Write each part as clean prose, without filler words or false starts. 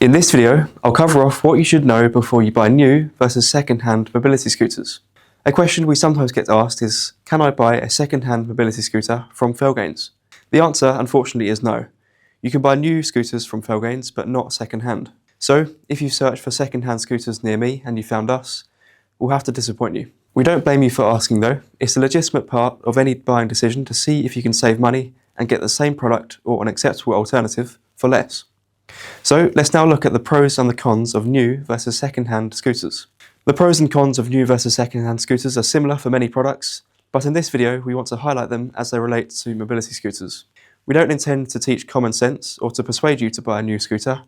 In this video, I'll cover off what you should know before you buy new versus second-hand mobility scooters. A question we sometimes get asked is, can I buy a second-hand mobility scooter from Felgains? The answer, unfortunately, is no. You can buy new scooters from Felgains, but not second-hand. So, if you search for second-hand scooters near me and you found us, we'll have to disappoint you. We don't blame you for asking though. It's a legitimate part of any buying decision to see if you can save money and get the same product or an acceptable alternative for less. So let's now look at the pros and the cons of new versus second-hand scooters. The pros and cons of new versus second-hand scooters are similar for many products, but in this video we want to highlight them as they relate to mobility scooters. We don't intend to teach common sense or to persuade you to buy a new scooter,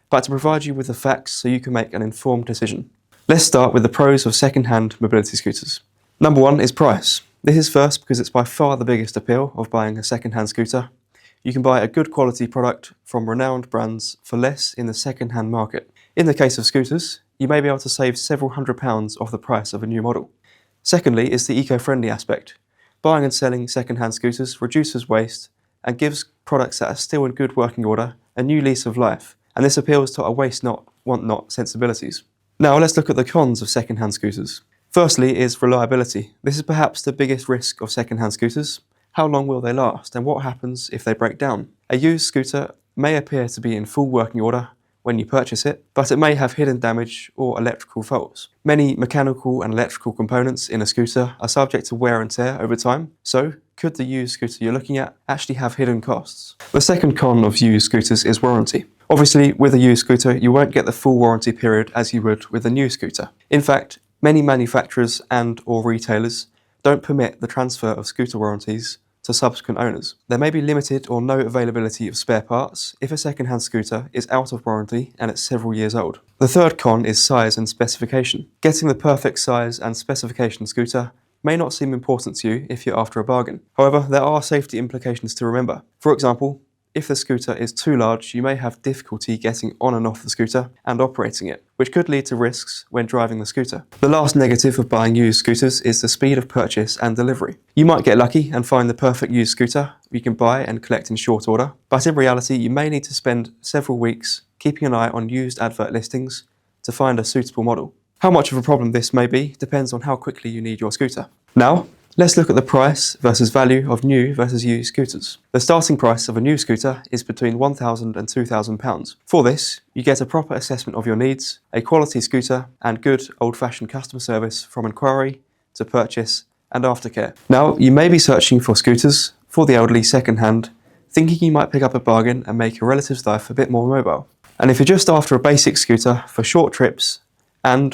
but to provide you with the facts so you can make an informed decision. Let's start with the pros of second-hand mobility scooters. Number one is price. This is first because it's by far the biggest appeal of buying a second-hand scooter. You can buy a good quality product from renowned brands for less in the second-hand market. In the case of scooters, you may be able to save several £100s off the price of a new model. Secondly is the eco-friendly aspect. Buying and selling second-hand scooters reduces waste and gives products that are still in good working order a new lease of life, and this appeals to our waste not, want not sensibilities. Now let's look at the cons of second-hand scooters. Firstly is reliability. This is perhaps the biggest risk of second-hand scooters. How long will they last and what happens if they break down? A used scooter may appear to be in full working order when you purchase it, but it may have hidden damage or electrical faults. Many mechanical and electrical components in a scooter are subject to wear and tear over time, so could the used scooter you're looking at actually have hidden costs? The second con of used scooters is warranty. Obviously, with a used scooter, you won't get the full warranty period as you would with a new scooter. In fact, many manufacturers and/or retailers don't permit the transfer of scooter warranties to subsequent owners. There may be limited or no availability of spare parts if a second-hand scooter is out of warranty and it's several years old. The third con is size and specification. Getting the perfect size and specification scooter may not seem important to you if you're after a bargain. However, there are safety implications to remember. For example, if the scooter is too large, you may have difficulty getting on and off the scooter and operating it, which could lead to risks when driving the scooter. The last negative of buying used scooters is the speed of purchase and delivery. You might get lucky and find the perfect used scooter you can buy and collect in short order, but in reality you may need to spend several weeks keeping an eye on used advert listings to find a suitable model. How much of a problem this may be depends on how quickly you need your scooter. Now, let's look at the price versus value of new versus used scooters. The starting price of a new scooter is between £1,000 and £2,000. For this, you get a proper assessment of your needs, a quality scooter, and good old-fashioned customer service from inquiry to purchase and aftercare. Now, you may be searching for scooters for the elderly second-hand, thinking you might pick up a bargain and make your relative's life a bit more mobile. And if you're just after a basic scooter for short trips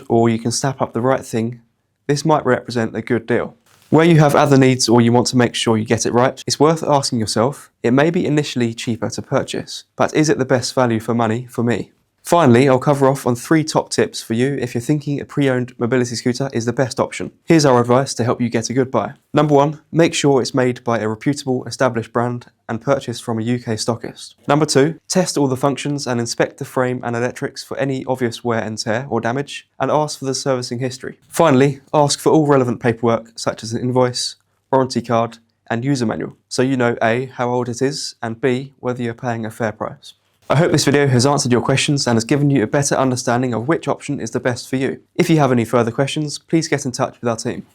or you can snap up the right thing, this might represent a good deal. Where you have other needs or you want to make sure you get it right, it's worth asking yourself, it may be initially cheaper to purchase, but is it the best value for money for me? Finally, I'll cover off on 3 top tips for you if you're thinking a pre-owned mobility scooter is the best option. Here's our advice to help you get a good buy. Number 1, make sure it's made by a reputable, established brand and purchased from a UK stockist. Number 2, test all the functions and inspect the frame and electrics for any obvious wear and tear or damage, and ask for the servicing history. Finally, ask for all relevant paperwork such as an invoice, warranty card, and user manual, so you know A, how old it is, and B, whether you're paying a fair price. I hope this video has answered your questions and has given you a better understanding of which option is the best for you. If you have any further questions, please get in touch with our team.